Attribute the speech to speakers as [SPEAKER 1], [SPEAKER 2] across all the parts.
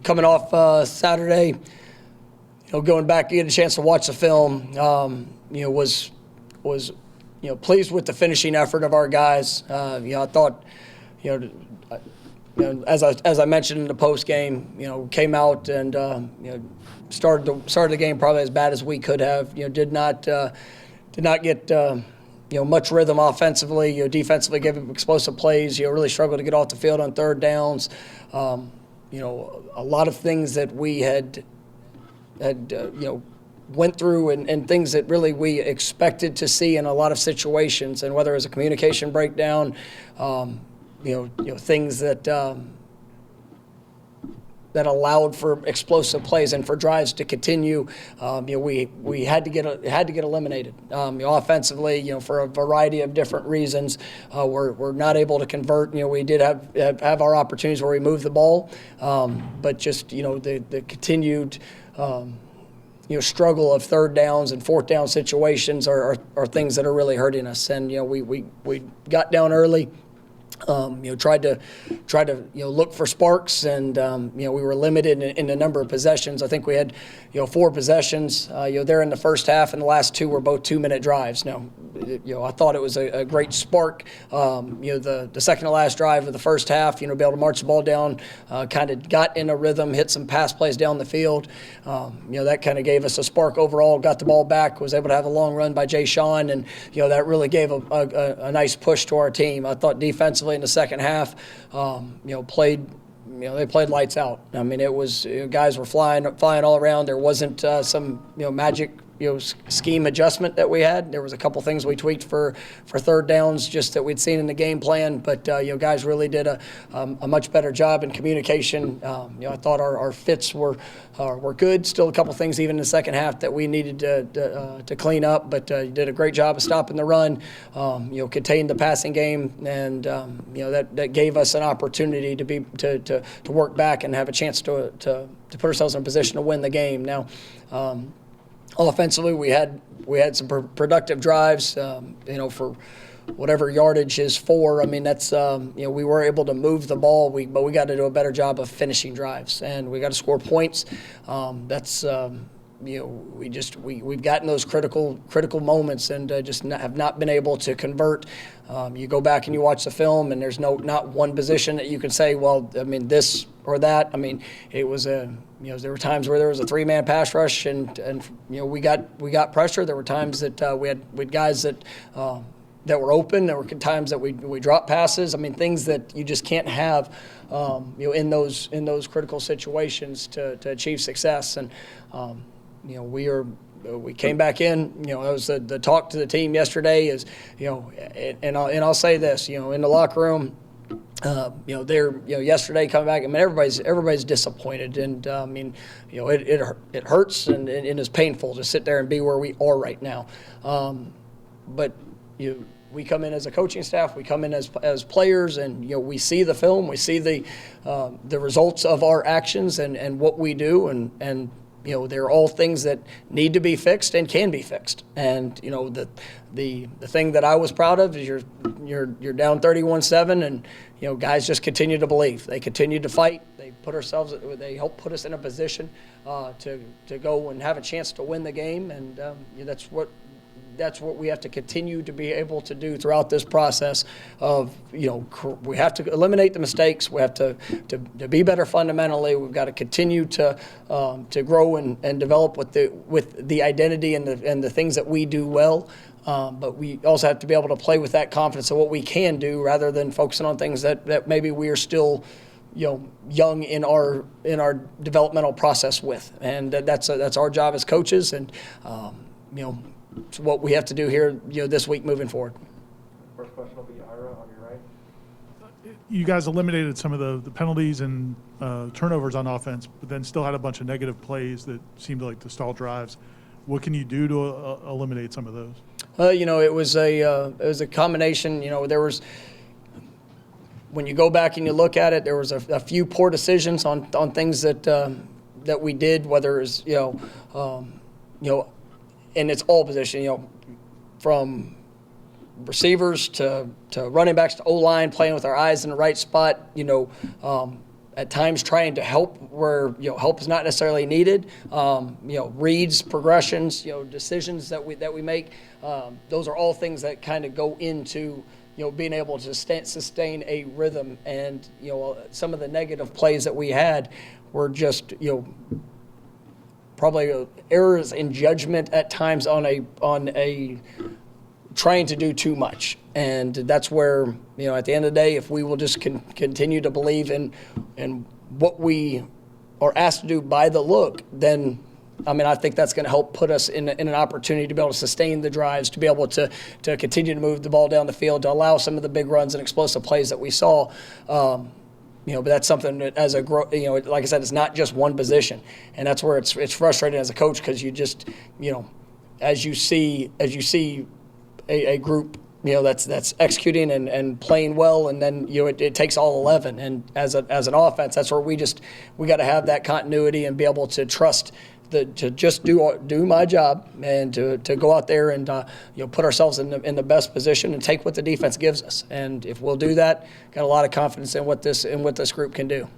[SPEAKER 1] Coming off Saturday, going back, getting a chance to watch the film, was pleased with the finishing effort of our guys. I thought, as I mentioned in the post game, came out and started the game probably as bad as we could have. Did not get much rhythm offensively. Defensively gave up explosive plays. Really struggled to get off the field on third downs. A lot of things that we had went through and things that really we expected to see in a lot of situations, and whether it was a communication breakdown, things that allowed for explosive plays and for drives to continue. We had to get eliminated offensively. For a variety of different reasons, we're not able to convert. We did have our opportunities where we moved the ball, but just the continued struggle of third downs and fourth down situations are things that are really hurting us. And we got down early. Tried to look for sparks, and we were limited in the number of possessions. I think we had 4 possessions there in the first half, and the last 2 were both 2-minute drives. Now, I thought it was a great spark. The second to last drive of the first half, be able to march the ball down, kind of got in a rhythm, hit some pass plays down the field. That kind of gave us a spark overall. Got the ball back, was able to have a long run by Jay Sean, and that really gave a nice push to our team. I thought defensively in the second half, they played lights out. I mean, it was guys were flying all around. There wasn't some magic scheme adjustment that we had. There was a couple things we tweaked for third downs just that we'd seen in the game plan, but guys really did a much better job in communication. I thought our fits were good. Still a couple things even in the second half that we needed to clean up, but did a great job of stopping the run. Contained the passing game, and that gave us an opportunity to work back and have a chance to put ourselves in a position to win the game. Now. Offensively, we had some productive drives, for whatever yardage is for. I mean, that's we were able to move the ball, but we got to do a better job of finishing drives, and we got to score points. We've gotten those critical moments and just have not been able to convert. You go back and you watch the film, and there's not one position that you can say, well, I mean, this or that. I mean, it was there were times where there was a 3-man pass rush, and we got pressure. There were times that we had guys that were open. There were times that we dropped passes. I mean, things that you just can't have in those critical situations to achieve success. And we came back in. It was the talk to the team yesterday is and I'll say this, in the locker room. Yesterday coming back, I mean, everybody's disappointed, and it hurts and it's painful to sit there and be where we are right now. But we come in as a coaching staff, we come in as players, and we see the film, we see the results of our actions and what we do, and they're all things that need to be fixed and can be fixed. And the thing that I was proud of is you're down 31-7, and guys just continue to believe. They continue to fight. They help put us in a position to go and have a chance to win the game, and that's what we have to continue to be able to do throughout this process of, we have to eliminate the mistakes. We have to be better fundamentally. We've got to continue to grow and develop with the identity and the things that we do well. But we also have to be able to play with that confidence of what we can do rather than focusing on things that maybe we are still young in our developmental process with. And that's our job as coaches, and it's what we have to do here, this week moving forward.
[SPEAKER 2] First question will be Ira on your right.
[SPEAKER 3] You guys eliminated some of the penalties and turnovers on offense, but then still had a bunch of negative plays that seemed like to stall drives. What can you do to eliminate some of those?
[SPEAKER 1] It was a combination. There was, when you go back and you look at it, there was a few poor decisions on things that we did, whether it's and it's all position, from receivers to running backs to O-line, playing with our eyes in the right spot. at times trying to help where help is not necessarily needed. Reads, progressions, decisions that we make. Those are all things that kind of go into being able to sustain a rhythm. And some of the negative plays that we had were just probably errors in judgment at times on a trying to do too much. And that's where, at the end of the day, if we will just continue to believe in what we are asked to do by the look, then, I think that's going to help put us in an opportunity to be able to sustain the drives, to be able to continue to move the ball down the field, to allow some of the big runs and explosive plays that we saw. But that's something that as like I said, it's not just one position. And that's where it's frustrating as a coach, because you just, as you see a group that's executing and playing well, and then it takes all 11. And as an offense, that's where we got to have that continuity and be able to trust to just do my job, and to go out there and put ourselves in the best position and take what the defense gives us. And if we'll do that, got a lot of confidence in what this group can do.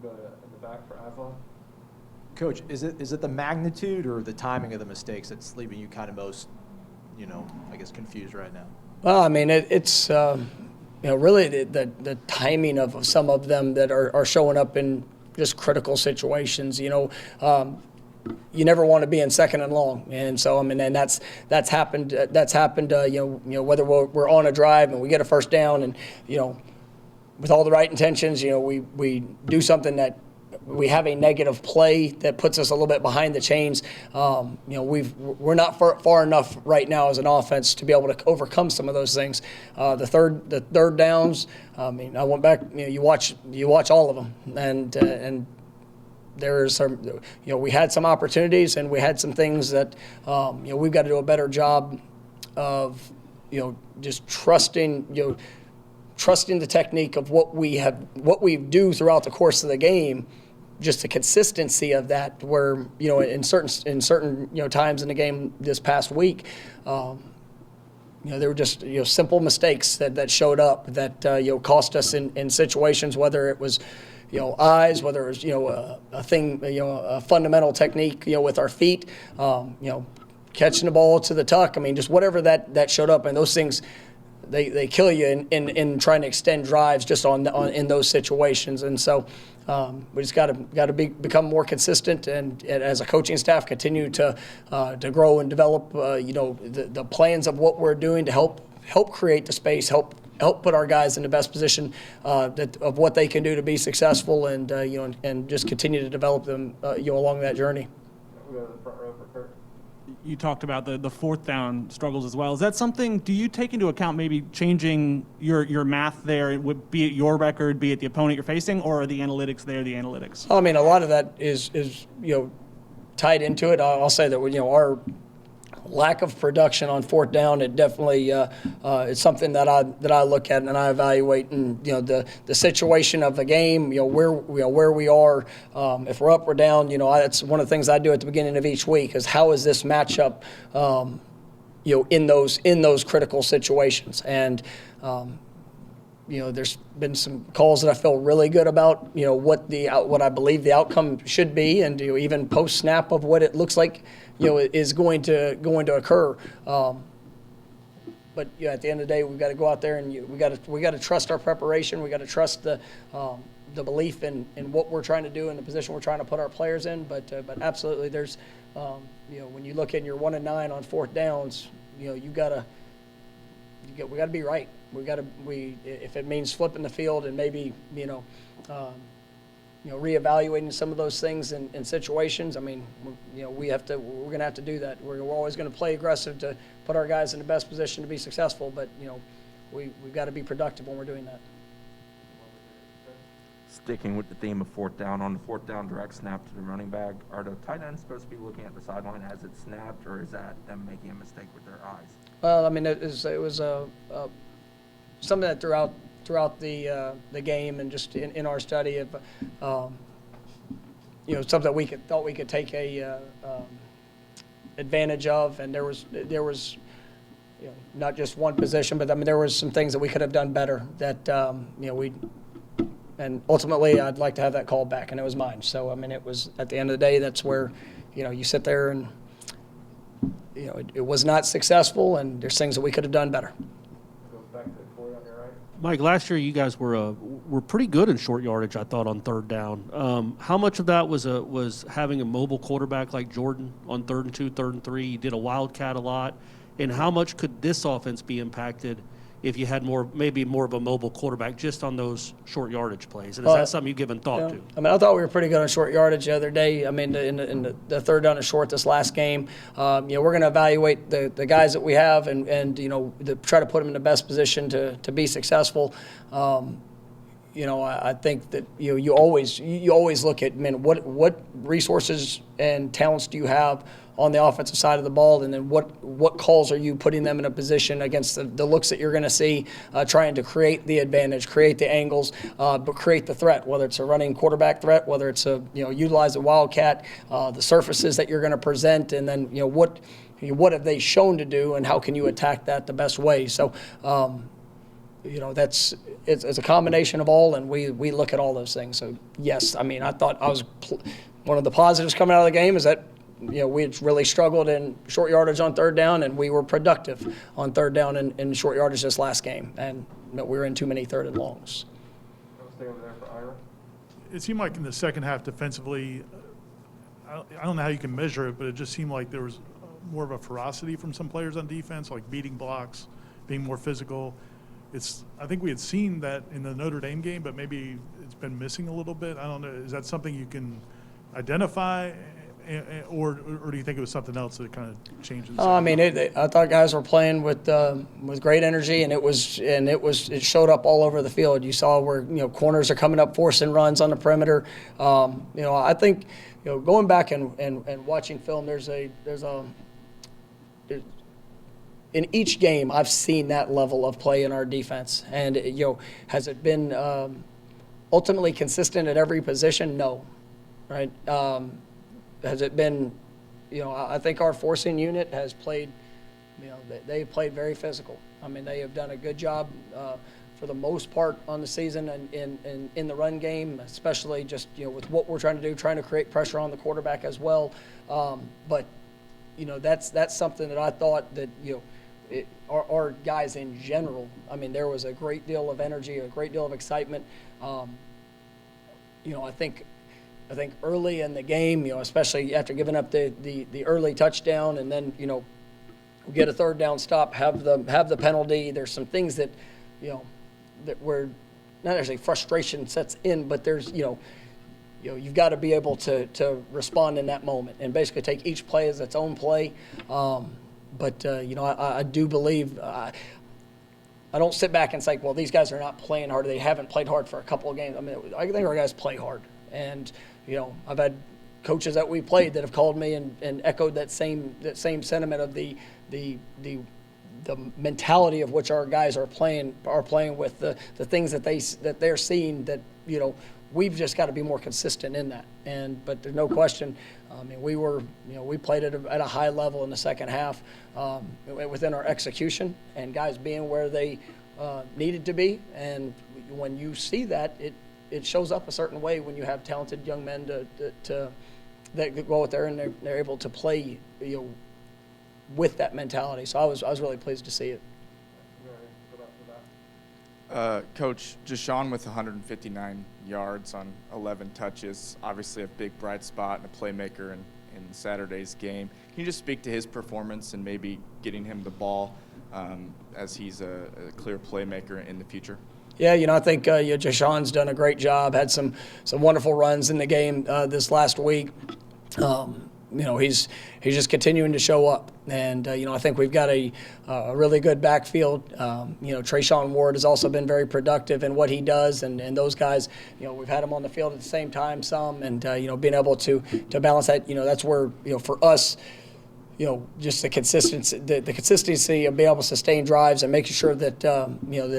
[SPEAKER 2] Go to in the back for Aslan.
[SPEAKER 4] Coach, is it the magnitude or the timing of the mistakes that's leaving you kind of most, I guess, confused right now?
[SPEAKER 1] Well, it's really the timing of some of them that are showing up in just critical situations. You never want to be in second and long, and so and that's happened. Whether we're on a drive and we get a first down, and with all the right intentions, we do something that we have a negative play that puts us a little bit behind the chains. We're not far enough right now as an offense to be able to overcome some of those things. The third downs. I went back. You watch all of them, and there's some. We had some opportunities, and we had some things that we've got to do a better job of just trusting trusting the technique of what we do throughout the course of the game. Just the consistency of that, where in certain times in the game this past week, there were just simple mistakes that showed up that cost us in situations, whether it was eyes, whether it was a fundamental technique with our feet, catching the ball to the tuck. Just whatever that showed up, and those things. They kill you in trying to extend drives just in those situations. And so we just got to become more consistent, and as a coaching staff continue to grow and develop the plans of what we're doing to help create the space, help put our guys in the best position of what they can do to be successful, and and just continue to develop them along that journey.
[SPEAKER 2] We'll go to the front row for Kurt.
[SPEAKER 5] You talked about the fourth down struggles as well. Is that something, do you take into account maybe changing your math there, be it your record, be it the opponent you're facing, or are the analytics there the analytics?
[SPEAKER 1] A lot of that is tied into it. I'll say that our lack of production on fourth down, it definitely it's something that I look at and I evaluate, and the situation of the game, where we are, if we're up or down. That's one of the things I do at the beginning of each week, is how is this matchup in those critical situations. And there's been some calls that I feel really good about, what I believe the outcome should be, and even post snap of what it looks like is going to occur. But at the end of the day, we've got to go out there and we got to trust our preparation. We got to trust the belief in what we're trying to do and the position we're trying to put our players in. But absolutely, there's when you look in your 1 and 9 on fourth downs, we got to be right. If it means flipping the field and maybe reevaluating some of those things in situations. We're going to have to do that. We're always going to play aggressive to put our guys in the best position to be successful, but we've got to be productive when we're doing that.
[SPEAKER 6] Sticking with the theme of fourth down, on the fourth down direct snap to the running back, are the tight ends supposed to be looking at the sideline as it's snapped, or is that them making a mistake with their eyes?
[SPEAKER 1] Well, it was something that throughout the game, and just in our study of something we thought we could take a advantage of, and there was not just one position, but there was some things that we could have done better that we and ultimately I'd like to have that call back, and it was mine. So I mean, it was at the end of the day, that's where, you sit there and, it was not successful, and there's things that we could have done better.
[SPEAKER 2] Go back to Corey on your right.
[SPEAKER 7] Mike, last year you guys were pretty good in short yardage, I thought, on third down. How much of that was having a mobile quarterback like Jordan on 3rd and 2, 3rd and 3? You did a wildcat a lot, and how much could this offense be impacted if you had maybe more of a mobile quarterback just on those short yardage plays? And is that something you've given thought to?
[SPEAKER 1] I mean, I thought we were pretty good on short yardage the other day. I mean, in the third down and short this last game, we're going to evaluate the guys that we have and try to put them in the best position to be successful. I think that you always look at, what resources and talents do you have on the offensive side of the ball, and then what calls are you putting them in a position against the looks that you're going to see, trying to create the advantage, create the angles, but create the threat, whether it's a running quarterback threat, whether it's utilize the wildcat, the surfaces that you're going to present, and then what have they shown to do, and how can you attack that the best way? So. It's a combination of all, and we look at all those things. So yes, I mean, I thought one of the positives coming out of the game is that we had really struggled in short yardage on third down, and we were productive on third down in short yardage this last game, and we were in too many third and longs.
[SPEAKER 2] I'll stay over there for Ira.
[SPEAKER 3] It seemed like in the second half defensively, I don't know how you can measure it, but it just seemed like there was more of a ferocity from some players on defense, like beating blocks, being more physical. I think we had seen that in the Notre Dame game, but maybe it's been missing a little bit. I don't know. Is that something you can identify, or do you think it was something else that kind of changed?
[SPEAKER 1] I mean, I thought guys were playing with great energy, and it showed up all over the field. You saw where corners are coming up, forcing runs on the perimeter. I think going back and watching film, in each game, I've seen that level of play in our defense. And, has it been ultimately consistent at every position? No. Right? Has it been, I think our forcing unit has played, they've played very physical. I mean, they have done a good job for the most part on the season and in the run game, especially just, with what we're trying to do, trying to create pressure on the quarterback as well. But, that's something that I thought that, our guys in general, I mean, there was a great deal of energy, a great deal of excitement. I think early in the game, especially after giving up the early touchdown, and then we get a third down stop, have the penalty. There's some things that that were not necessarily frustration sets in, but there's you've got to be able to respond in that moment and basically take each play as its own play. But I do believe I don't sit back and say, well, these guys are not playing hard. They haven't played hard for a couple of games. I mean, I think our guys play hard. And, I've had coaches that we played that have called me and echoed that same sentiment of the mentality of which our guys are playing with, the things that they're seeing that, we've just got to be more consistent in that. But there's no question. I mean, we played at a high level in the second half within our execution, and guys being where they needed to be. And when you see that, it shows up a certain way when you have talented young men that go out there and they're able to play with that mentality. So I was really pleased to see it.
[SPEAKER 8] Coach, Deshaun with 159 yards on 11 touches, obviously a big bright spot and a playmaker in Saturday's game. Can you just speak to his performance and maybe getting him the ball as he's a clear playmaker in the future?
[SPEAKER 1] Yeah, I think Deshaun's done a great job, had some wonderful runs in the game this last week. He's just continuing to show up. And, I think we've got a really good backfield. Trayshawn Ward has also been very productive in what he does. And those guys, we've had them on the field at the same time some. And, being able to balance that, that's where, for us, just the consistency of being able to sustain drives and making sure that, that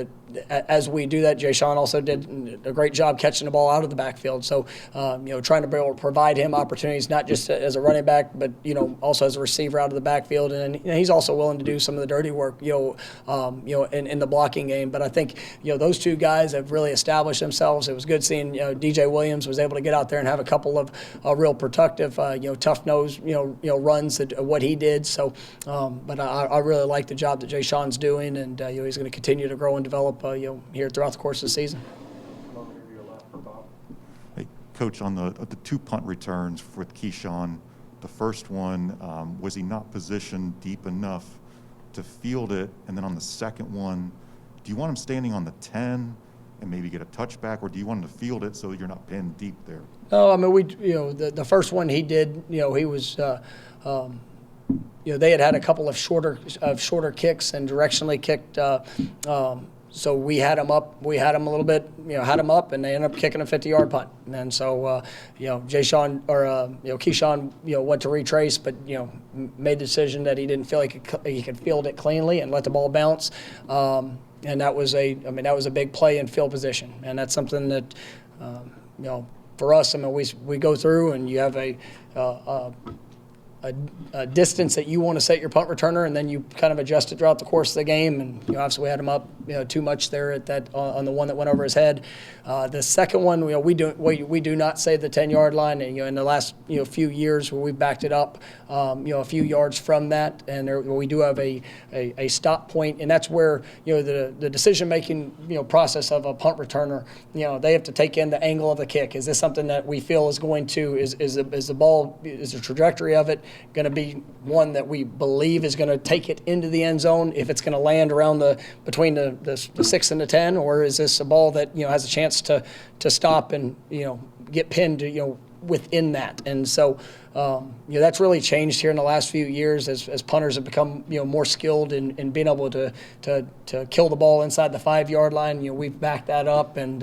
[SPEAKER 1] as we do that, Jay Sean also did a great job catching the ball out of the backfield. So, trying to be able to provide him opportunities, not just as a running back, but, also as a receiver out of the backfield. And he's also willing to do some of the dirty work, in the blocking game. But I think, those two guys have really established themselves. It was good seeing, DJ Williams was able to get out there and have a couple of real productive, tough nose, runs at what he did. So, but I really like the job that Jay Sean's doing, and he's going to continue to grow and develop, here throughout the course of the season.
[SPEAKER 2] Come over here to your left for Bob.
[SPEAKER 9] Hey, Coach, on the 2 punt returns with Keyshawn, the first one, was he not positioned deep enough to field it? And then on the second one, do you want him standing on the 10 and maybe get a touchback, or do you want him to field it so you're not pinned deep there?
[SPEAKER 1] No, I mean, the first one he did, he was, they had a couple of shorter kicks and directionally kicked. So we had him up. We had him a little bit, had him up, and they ended up kicking a 50-yard punt. And so, Keyshawn, went to retrace, but made the decision that he didn't feel like he could field it cleanly and let the ball bounce. And that was a big play in field position, and that's something that, for us, we go through, and you have a distance that you want to set your punt returner, and then you kind of adjust it throughout the course of the game. And obviously we had him up too much there at that on the one that went over his head. The second one, we do not say the 10-yard line. And, in the last few years where we backed it up, a few yards from that, and we do have a stop point, and that's where the decision making process of a punt returner. They have to take in the angle of the kick. Is this something that we feel is going to is the trajectory of it going to be one that we believe is going to take it into the end zone, if it's going to land around between the 6 and the 10, or is this a ball that has a chance to stop and get pinned within that? And so that's really changed here in the last few years as punters have become more skilled in being able to kill the ball inside the 5-yard line. We've backed that up, and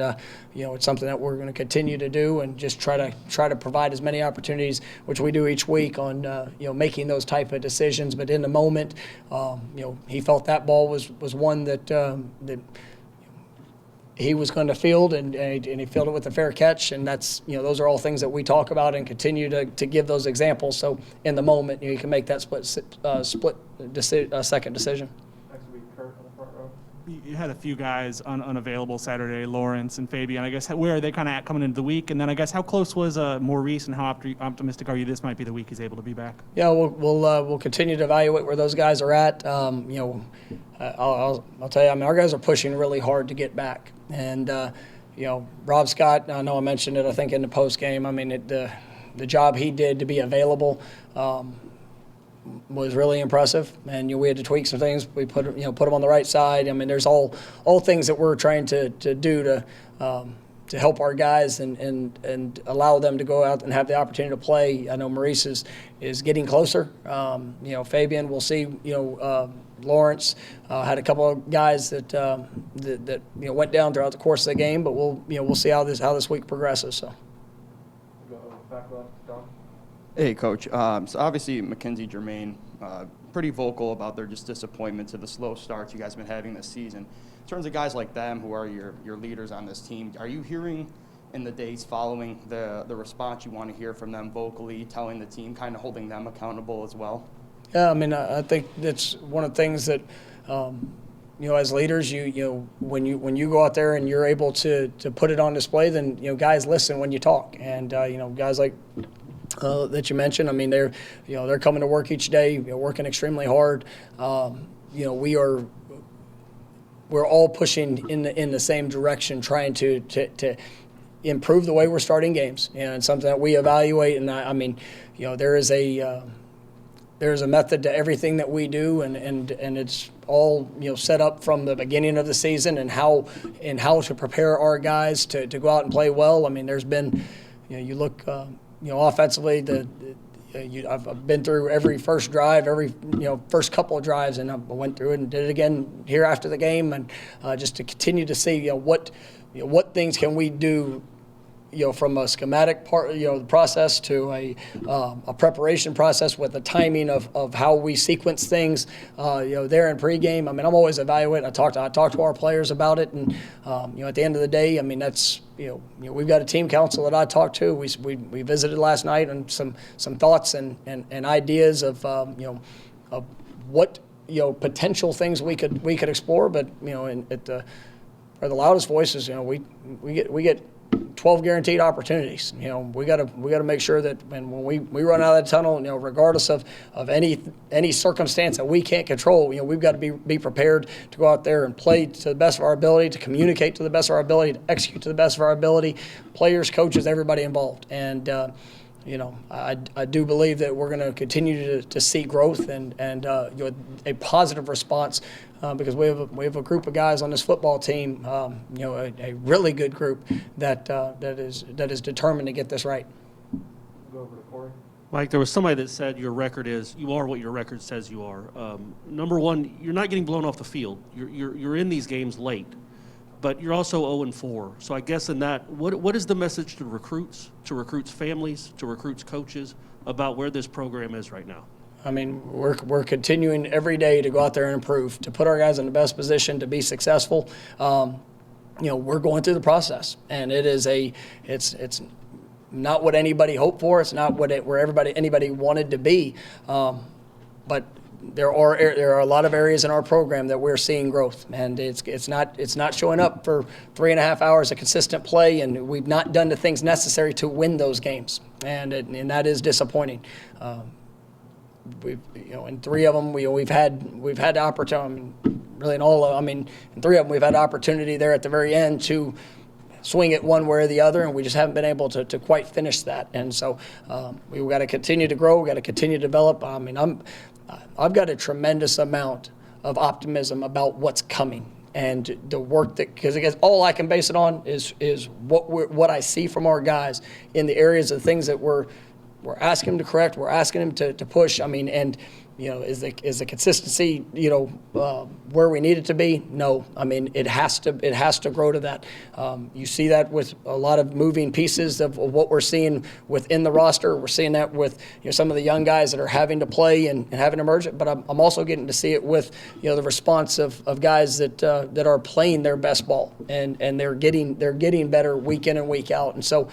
[SPEAKER 1] it's something that we're going to continue to do, and just try to provide as many opportunities, which we do each week, on making those type of decisions. But in the moment, he felt that ball was one that he was going to field, and he fielded with a fair catch, and that's those are all things that we talk about and continue to give those examples. So in the moment, you can make that second decision.
[SPEAKER 2] Next will be Kurt on the front row.
[SPEAKER 5] You had a few guys unavailable Saturday, Lawrence and Fabian. I guess where are they kind of at coming into the week? And then I guess how close was Maurice, and how optimistic are you this might be the week he's able to be back?
[SPEAKER 1] Yeah, we'll continue to evaluate where those guys are at. I'll tell you, our guys are pushing really hard to get back. And, Rob Scott, I know I mentioned it, I think, in the post game. The job he did to be available was really impressive. And, we had to tweak some things. We put him on the right side. There's all things that we're trying to do to help our guys and allow them to go out and have the opportunity to play. I know Maurice is getting closer. Fabian, we'll see. Lawrence had a couple of guys that went down throughout the course of the game, but we'll see how this week progresses. So.
[SPEAKER 2] We'll go back left, Don.
[SPEAKER 10] Hey, Coach. So obviously Mackenzie Germain, pretty vocal about their just disappointment to the slow starts you guys have been having this season. In terms of guys like them who are your leaders on this team, are you hearing in the days following the response you want to hear from them vocally, telling the team, kind of holding them accountable as well?
[SPEAKER 1] Yeah, I think that's one of the things that, as leaders, when you go out there and you're able to put it on display, then guys listen when you talk, and guys like that you mentioned. They're coming to work each day, working extremely hard. We're all pushing in the same direction, trying to improve the way we're starting games, and something that we evaluate. And there is a method to everything that we do, and it's all set up from the beginning of the season, and how to prepare our guys to go out and play well. There's been, you look, offensively, I've been through every first drive, every first couple of drives, and I went through it and did it again here after the game, and just to continue to see what things can we do from a schematic part, the process to a preparation process with the timing of how we sequence things, there in pregame. I mean, I'm always evaluating. I talk to our players about it, and at the end of the day, I mean, that's we've got a team council that I talked to. We visited last night and some thoughts and ideas of of what potential things we could explore, but at the loudest voices, we get 12 guaranteed opportunities. We got to make sure that when we run out of the tunnel, regardless of any circumstance that we can't control, we've got to be prepared to go out there and play to the best of our ability, to communicate to the best of our ability, to execute to the best of our ability, players, coaches, everybody involved. And I do believe that we're going to continue to see growth and a positive response because we have a group of guys on this football team, a really good group that is determined to get this right.
[SPEAKER 2] Go over to Corey.
[SPEAKER 7] Mike, there was somebody that said you are what your record says you are. Number one, you're not getting blown off the field. You're in these games late, but you're also 0-4. So I guess in that, what is the message to recruits families, to recruits coaches about where this program is right now?
[SPEAKER 1] I mean, we're continuing every day to go out there and improve, to put our guys in the best position to be successful. We're going through the process, and it's not what anybody hoped for. It's not where anybody wanted to be, but there are a lot of areas in our program that we're seeing growth, and it's not showing up for 3.5 hours of consistent play, and we've not done the things necessary to win those games, and that is disappointing. In 3 of them we've had the opportunity. I mean, really in all of them. I mean, in 3 of them we've had opportunity there at the very end to swing it one way or the other, and we just haven't been able to quite finish that. And so we've got to continue to grow. We've got to continue to develop. I mean, I've got a tremendous amount of optimism about what's coming and the work because all I can base it on is what I see from our guys in the areas of things that we're asking them to correct. We're asking them to push. I mean, and is the consistency where we need it to be? No. I mean, it has to grow to that. You see that with a lot of moving pieces of what we're seeing within the roster. We're seeing that with some of the young guys that are having to play and having to emerge. But I'm also getting to see it with the response of guys that are playing their best ball and they're getting better week in and week out. And so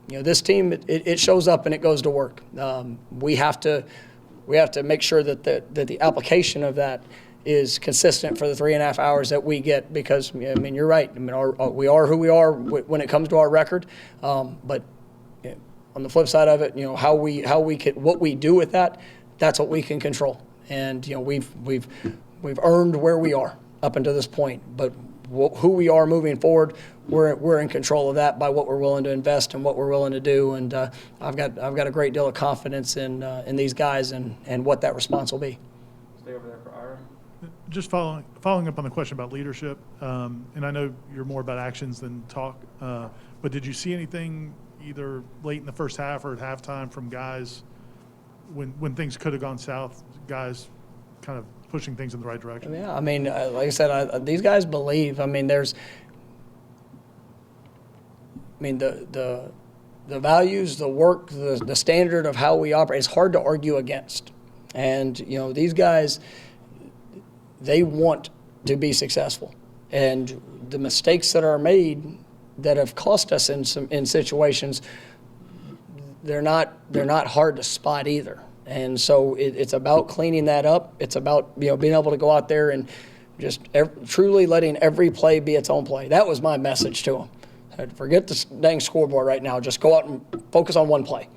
[SPEAKER 1] this team it shows up and it goes to work. We have to make sure that the application of that is consistent for the 3.5 hours that we get because, I mean, you're right. I mean, we are who we are when it comes to our record. But on the flip side of it, what we do with that, that's what we can control. And, we've earned where we are up until this point. But who we are moving forward, we're in control of that by what we're willing to invest and what we're willing to do. And I've got a great deal of confidence in these guys and what that response will be.
[SPEAKER 2] Stay over there for Ira.
[SPEAKER 3] Just following up on the question about leadership, and I know you're more about actions than talk, but did you see anything either late in the first half or at halftime from guys when things could have gone south, guys kind of pushing things in the right direction?
[SPEAKER 1] Yeah, I mean, like I said, these guys believe. I mean, the values, the work, the standard of how we operate is hard to argue against. And, these guys, they want to be successful. And the mistakes that are made that have cost us in situations, they're not hard to spot either. And so it's about cleaning that up. It's about being able to go out there and just truly letting every play be its own play. That was my message to them. Forget the dang scoreboard right now. Just go out and focus on one play.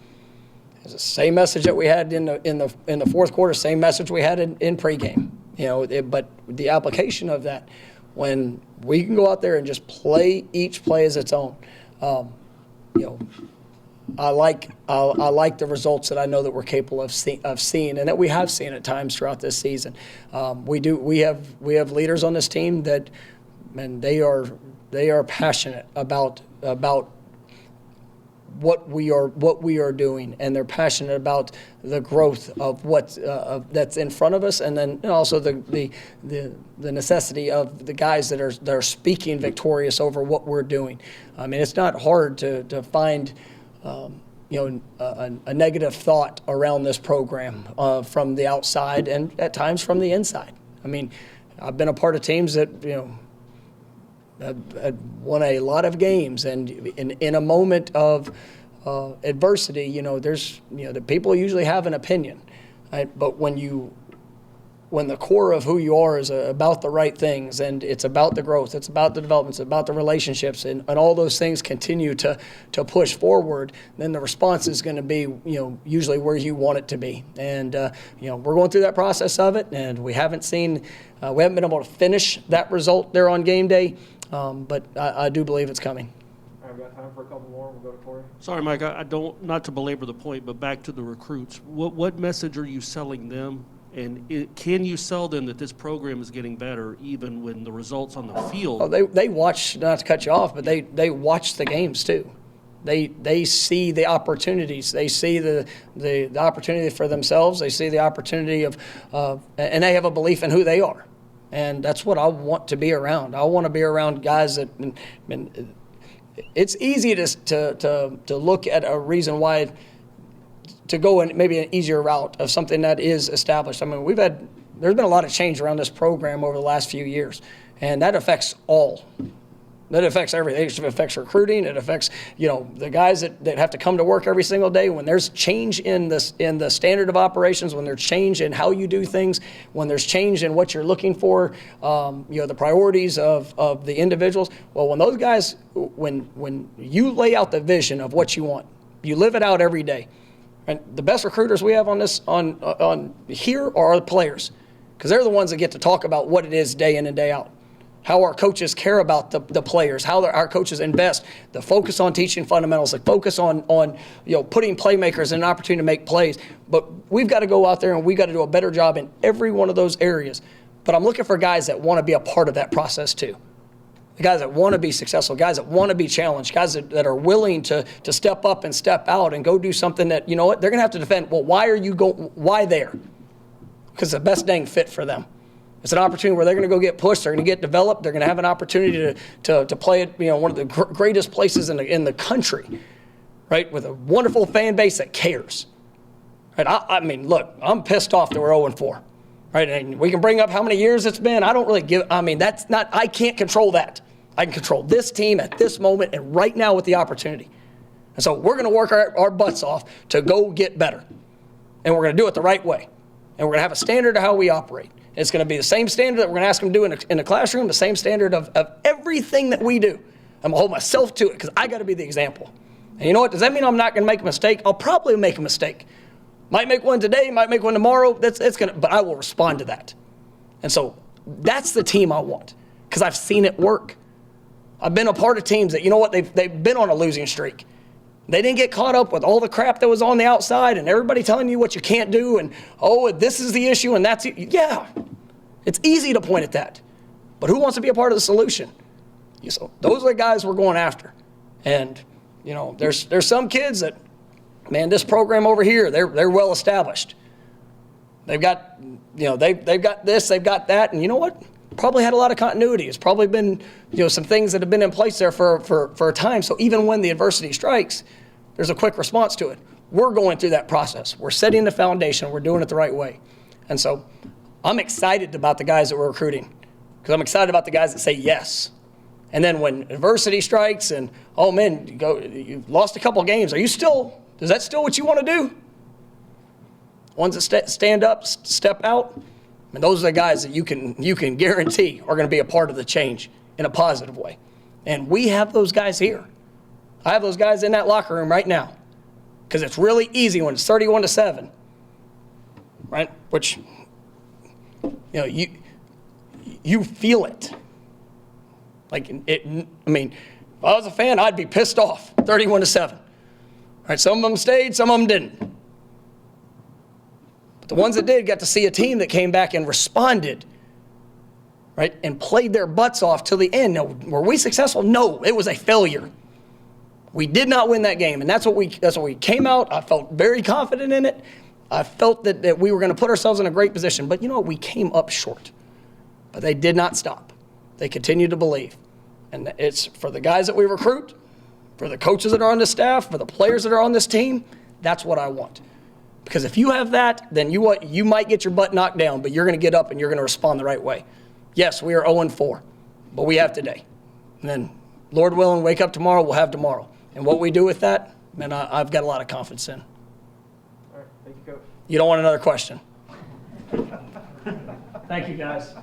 [SPEAKER 1] It's the same message that we had in the fourth quarter. Same message we had in pregame. But the application of that, when we can go out there and just play each play as its own. I like the results that I know that we're capable of seeing and that we have seen at times throughout this season. We have leaders on this team that, man, they are passionate about what we are doing, and they're passionate about the growth of that's in front of us, and then also the necessity of the guys that are speaking victorious over what we're doing. I mean, it's not hard to find a negative thought around this program from the outside and at times from the inside. I mean, I've been a part of teams that had won a lot of games, and in a moment of adversity, there's the people usually have an opinion, right? But when the core of who you are is about the right things, and it's about the growth, it's about the development, it's about the relationships, and all those things continue to push forward, then the response is going to be usually where you want it to be. And we're going through that process of it, and we haven't been able to finish that result there on game day, but I do believe it's coming.
[SPEAKER 2] All right, we've got time for a couple more. We'll go to Corey.
[SPEAKER 7] Sorry, Mike, I don't, not to belabor the point, but back to the recruits. What message are you selling them? And can you sell them that this program is getting better even when the results on the field?
[SPEAKER 1] Oh, they watch, not to cut you off, but they watch the games too. They see the opportunities. They see the opportunity for themselves. They see the opportunity of and they have a belief in who they are. And that's what I want to be around. I want to be around guys that it's easy to look at a reason why to go in maybe an easier route of something that is established. I mean, there's been a lot of change around this program over the last few years, and that affects all. That affects everything. It affects recruiting. It affects, the guys that have to come to work every single day. When there's change in the standard of operations, when there's change in how you do things, when there's change in what you're looking for, the priorities of the individuals. Well, when those guys, when you lay out the vision of what you want, you live it out every day. And the best recruiters we have on here are the players, because they're the ones that get to talk about what it is day in and day out. How our coaches care about the players, how our coaches invest, the focus on teaching fundamentals, the focus on putting playmakers in an opportunity to make plays. But we've got to go out there and we've got to do a better job in every one of those areas. But I'm looking for guys that want to be a part of that process too. The guys that want to be successful, guys that want to be challenged, guys that are willing to step up and step out and go do something that, they're going to have to defend. Well, why there? Because it's the best dang fit for them. It's an opportunity where they're going to go get pushed, they're going to get developed, they're going to have an opportunity to play at one of the greatest places in the country, right, with a wonderful fan base that cares. Right? I mean, look, I'm pissed off that we're 0-4. Right? And we can bring up how many years it's been. I don't really I can't control that. I can control this team at this moment and right now with the opportunity. And so we're going to work our butts off to go get better. And we're going to do it the right way. And we're going to have a standard of how we operate. It's going to be the same standard that we're going to ask them to do in the classroom, the same standard of everything that we do. I'm going to hold myself to it because I got to be the example. And you know what? Does that mean I'm not going to make a mistake? I'll probably make a mistake. Might make one today, might make one tomorrow. But I will respond to that. And so that's the team I want because I've seen it work. I've been a part of teams that, they've been on a losing streak. They didn't get caught up with all the crap that was on the outside and everybody telling you what you can't do and, this is the issue and that's it. Yeah, it's easy to point at that. But who wants to be a part of the solution? So those are the guys we're going after. And, there's some kids that, man, this program over here, they're well established. They've got, they've got this, they've got that, and you know what? Probably had a lot of continuity. It's probably been, some things that have been in place there for a time. So even when the adversity strikes, there's a quick response to it. We're going through that process. We're setting the foundation. We're doing it the right way. And so I'm excited about the guys that we're recruiting because I'm excited about the guys that say yes. And then when adversity strikes and, oh, man, you've lost a couple games. Is that still what you want to do? Ones that stand up, step out, and those are the guys that you can guarantee are going to be a part of the change in a positive way. And we have those guys here. I have those guys in that locker room right now because it's really easy when it's 31-7, right? Which, you feel it. If I was a fan, I'd be pissed off, 31-7. Right, some of them stayed, some of them didn't. But the ones that did got to see a team that came back and responded, right, and played their butts off till the end. Now, were we successful? No, it was a failure. We did not win that game, and that's what we came out. I felt very confident in it. I felt that we were going to put ourselves in a great position. But you know what? We came up short. But they did not stop. They continued to believe. And it's for the guys that we recruit, for the coaches that are on the staff, for the players that are on this team, that's what I want. Because if you have that, then you might get your butt knocked down, but you're going to get up and you're going to respond the right way. Yes, we are 0-4, but we have today. And then, Lord willing, wake up tomorrow, we'll have tomorrow. And what we do with that, man, I've got a lot of confidence in.
[SPEAKER 2] All right, thank you, Coach.
[SPEAKER 1] You don't want another question? Thank you, guys.